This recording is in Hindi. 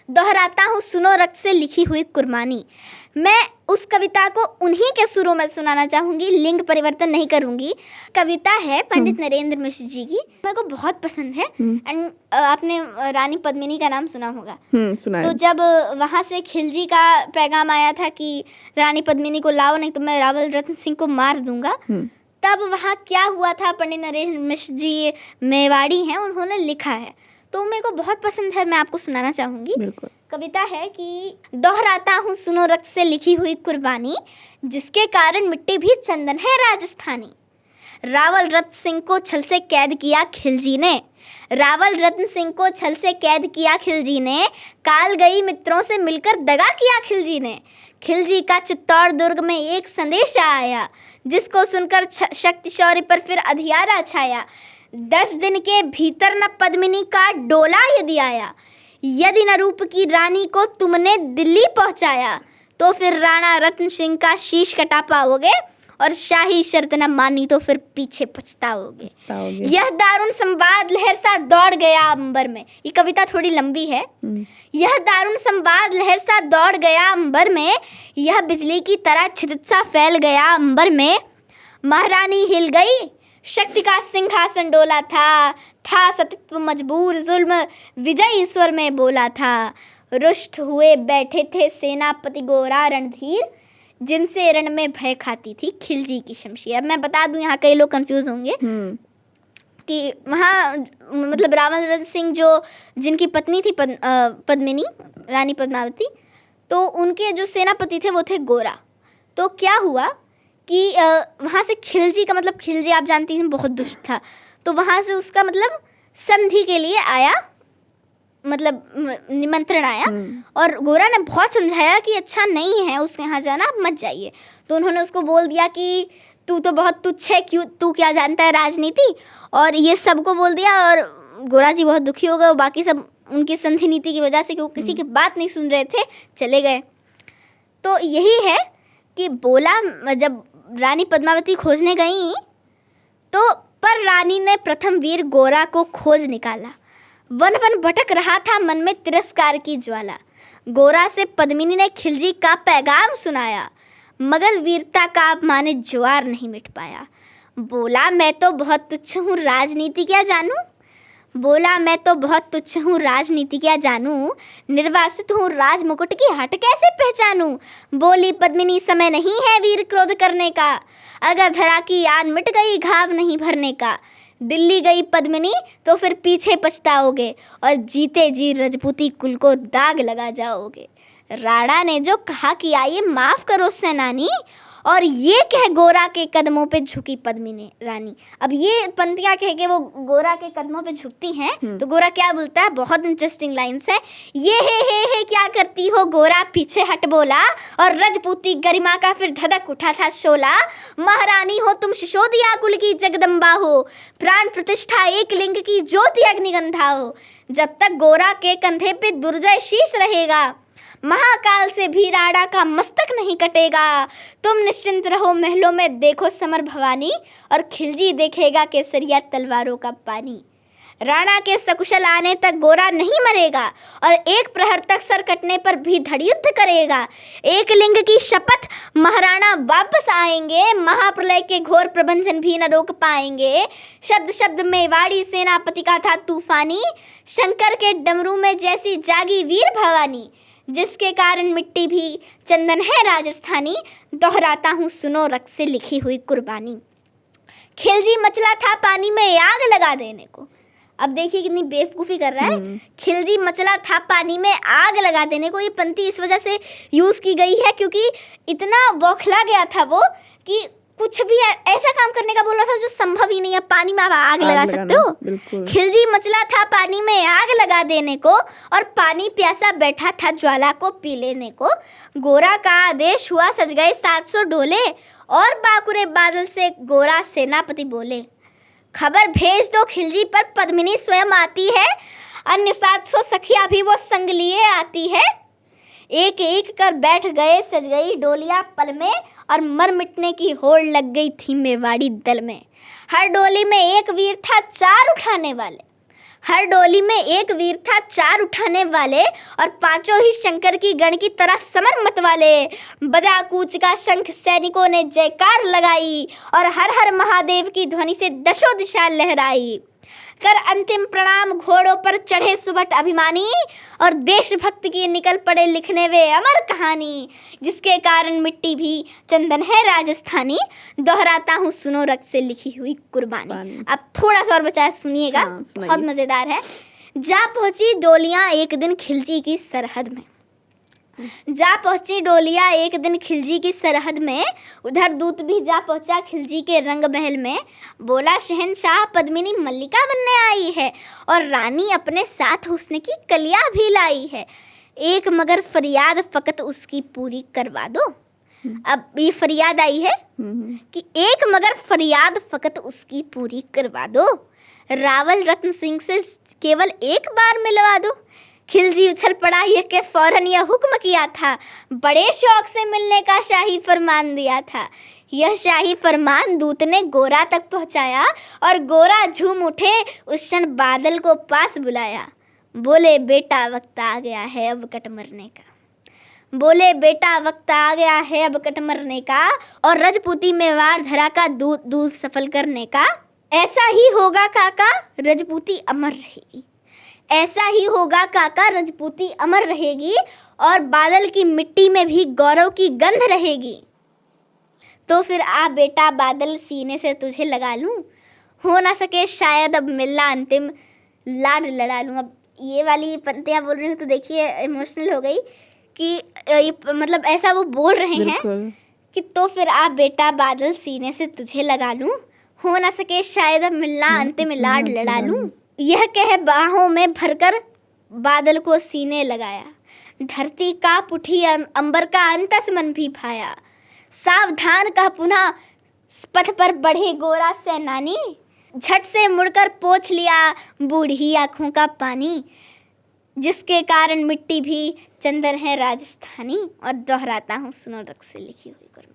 दोहराता हूँ सुनो रक्त से लिखी हुई कुर्बानी। मैं उस कविता को उन्हीं के सुरों में सुनाना चाहूँगी, लिंग परिवर्तन नहीं करूँगी। कविता है पंडित नरेंद्र मिश्र जी की, मेरे को बहुत पसंद है। एंड आपने रानी पद्मिनी का नाम सुना होगा। सुना तो है। जब वहाँ से खिलजी का पैगाम आया था कि रानी पद्मिनी को लाओ नहीं तो मैं रावल रतन सिंह को मार दूंगा, तब वहाँ क्या हुआ था, पंडित नरेंद्र मिश्र जी मेवाड़ी हैं, उन्होंने लिखा है, तो मेरे को बहुत पसंद है, मैं आपको सुनाना चाहूँगी। बिल्कुल। कविता है कि दोहराता हूँ सुनो रक्त से लिखी हुई कुर्बानी, जिसके कारण मिट्टी भी चंदन है राजस्थानी। रावल रतन सिंह को छल से कैद किया खिलजी ने, रावल रतन सिंह को छल से कैद किया खिलजी ने, काल गई मित्रों से मिलकर दगा किया खिलजी ने। खिलजी का चित्तौड़ दुर्ग में एक संदेश आया, जिसको सुनकर शक्ति शौर्य पर फिर अधियारा छाया। 10 दिन के भीतर न पद्मिनी का डोला यदि आया, यदि न रूप की रानी को तुमने दिल्ली पहुंचाया, तो फिर राणा रतन सिंह का शीश कटा पाओगे, और शाही शर्त न मानी तो फिर पीछे पछताओगे। यह दारुण संवाद लहर सा दौड़ गया अंबर में। ये कविता थोड़ी लंबी है। यह दारुण संवाद लहर सा दौड़ गया अंबर में, यह बिजली की तरह छिदित सा फैल गया अंबर में। महारानी हिल गई, शक्ति का सिंहासन डोला था सतित्व मजबूर, जुल्म विजय स्वर में बोला था। रुष्ट हुए बैठे थे सेनापति गोरा रणधीर, जिनसे रण में भय खाती थी खिलजी की शमशीर। अब मैं बता दूं, यहाँ कई लोग कंफ्यूज होंगे कि वहाँ मतलब रावल रतन सिंह जो जिनकी पत्नी थी पद्मिनी, रानी पद्मावती, तो उनके जो सेनापति थे वो थे गोरा। तो क्या हुआ कि वहाँ से खिलजी का मतलब, खिलजी आप जानती हैं बहुत दुष्ट था, तो वहाँ से उसका मतलब संधि के लिए आया, मतलब निमंत्रण आया, और गोरा ने बहुत समझाया कि अच्छा नहीं है उसके यहाँ जाना, आप मत जाइए। तो उन्होंने उसको बोल दिया कि तू तो बहुत तुच्छ है, क्यों, तू क्या जानता है राजनीति, और ये सबको बोल दिया। और गोरा जी बहुत दुखी हो गए, बाकी सब उनकी संधि नीति की वजह से कि वो किसी की बात नहीं सुन रहे थे, चले गए। तो यही है कि बोला, जब रानी पद्मावती खोजने गई तो पर रानी ने प्रथम वीर गोरा को खोज निकाला। वन वन भटक रहा था मन में तिरस्कार की ज्वाला। गोरा से पद्मिनी ने खिलजी का पैगाम सुनाया, मगर वीरता का अपमाने ज्वार नहीं मिट पाया। बोला मैं तो बहुत तुच्छ हूँ राजनीति क्या जानूँ, बोला मैं तो बहुत तुच्छ हूँ राजनीति क्या जानूँ, निर्वासित हूँ राज मुकुट की हट कैसे पहचानूँ। बोली पद्मिनी समय नहीं है वीर क्रोध करने का, अगर धरा की याद मिट गई घाव नहीं भरने का। दिल्ली गई पद्मिनी तो फिर पीछे पछताओगे, और जीते जी रजपूती कुल को दाग लगा जाओगे। राणा ने जो कहा कि आइए माफ़ करो सेनानी, और ये कह गोरा के कदमों पे झुकी पद्मिनी रानी। अब ये पंक्तियाँ कह के वो गोरा के कदमों पे झुकती हैं, तो गोरा क्या बोलता है, बहुत इंटरेस्टिंग लाइन्स है। ये हे क्या करती हो गोरा, पीछे हट बोला, और रजपूती गरिमा का फिर धधक उठा था शोला। महारानी हो तुम शिशोदिया कुल की जगदम्बा हो, प्राण प्रतिष्ठा एक लिंग की ज्योति अग्निगंधा हो। जब तक गोरा के कंधे पे दुर्जय शीश रहेगा, महाकाल से भी राणा का मस्तक नहीं कटेगा। तुम निश्चिंत रहो महलों में देखो समर भवानी, और खिलजी देखेगा केसरिया तलवारों का पानी। राणा के सकुशल आने तक गोरा नहीं मरेगा, और एक प्रहर तक सर कटने पर भी धड़ युद्ध करेगा। एक लिंग की शपथ महाराणा वापस आएंगे, महाप्रलय के घोर प्रबंधन भी न रोक पाएंगे। शब्द शब्द मेवाड़ी सेनापति का था तूफानी, शंकर के डमरू में जैसी जागी वीर भवानी, जिसके कारण मिट्टी भी चंदन है राजस्थानी। दोहराता हूँ सुनो रक्त से लिखी हुई कुर्बानी। खिलजी मचला था पानी में आग लगा देने को। अब देखिए कितनी बेवकूफ़ी कर रहा है। खिलजी मचला था पानी में आग लगा देने को। ये पंक्ति इस वजह से यूज़ की गई है क्योंकि इतना बौखला गया था वो कि कुछ भी ऐसा काम करने का बोल रहा था जो संभव ही नहीं है। पानी में आप आग लगा सकते हो? खिलजी मचला था पानी में आग लगा देने को, और पानी प्यासा बैठा था ज्वाला को पी लेने को। गोरा का आदेश हुआ सज गए 700 डोले, और बाकुरे बादल से गोरा सेनापति बोले, खबर भेज दो खिलजी पर पद्मिनी स्वयं आती है, अन्य 700 सखिया भी वो संग लिए आती है। एक एक कर बैठ गए सज गई डोलियां पल में, और मर मिटने की होड़ लग गई थी मेवाड़ी दल में। हर डोली में एक वीर था 4 उठाने वाले, हर डोली में एक वीर था, 4 उठाने वाले, और 5 ही शंकर की गण की तरह समर मत वाले। बजा कूच का शंख, सैनिकों ने जयकार लगाई, और हर हर महादेव की ध्वनि से दशों दिशा लहराई। कर अंतिम प्रणाम घोड़ों पर चढ़े सुबह अभिमानी, और देशभक्त की निकल पड़े लिखने वे अमर कहानी। जिसके कारण मिट्टी भी चंदन है राजस्थानी, दोहराता हूँ सुनो रक्त से लिखी हुई कुर्बानी। अब थोड़ा सा और बचा सुनिएगा, बहुत मजेदार है। जा पहुंची डोलियां एक दिन खिलजी की सरहद में, जा पहुंची डोलियां एक दिन खिलजी की सरहद में, उधर दूत भी जा पहुंचा खिलजी के रंग महल में। बोला शहंशाह पद्मिनी मल्लिका बनने आई है, और रानी अपने साथ हुस्न की कलियां भी लाई है। एक मगर फरियाद फकत उसकी पूरी करवा दो। अब ये फरियाद आई है कि एक मगर फरियाद फकत उसकी पूरी करवा दो। रावल रत्न सिंह से केवल एक बार मिलवा दो। खिलजी उछल पड़ा, ये के फौरन यह हुक्म किया था, बड़े शौक से मिलने का शाही फरमान दिया था। यह शाही फरमान दूत ने गोरा तक पहुंचाया, और गोरा झूम उठे उस क्षण बादल को पास बुलाया। बोले बेटा वक्त आ गया है अब कट मरने का, बोले बेटा वक्त आ गया है अब कट मरने का, और रजपूती में वार धरा का दूध सफल करने का। ऐसा ही होगा काका रजपूती अमर रहेगी, ऐसा ही होगा काका रजपूती अमर रहेगी, और बादल की मिट्टी में भी गौरव की गंध रहेगी। तो फिर आ बेटा बादल सीने से तुझे लगा लूं, हो ना सके शायद अब मिलना अंतिम लाड लड़ा लूं। अब ये वाली पंक्तियाँ बोल रही हूँ तो देखिए इमोशनल हो गई कि मतलब ऐसा वो बोल रहे हैं कि तो फिर आ बेटा बादल सीने से तुझे लगा लूं, हो ना सके शायद अब मिलना अंतिम लाड लड़ा लूं। यह कह बाहों में भरकर बादल को सीने लगाया, धरती कांप उठी अंबर का अंतस मन भी भाया। सावधान कह पुनः पथ पर बढ़े गोरा सेनानी, झट से मुड़कर पोंछ लिया बूढ़ी आंखों का पानी। जिसके कारण मिट्टी भी चंदन है राजस्थानी, और दोहराता हूँ सुनो रक्त से लिखी हुई कुर्बानी।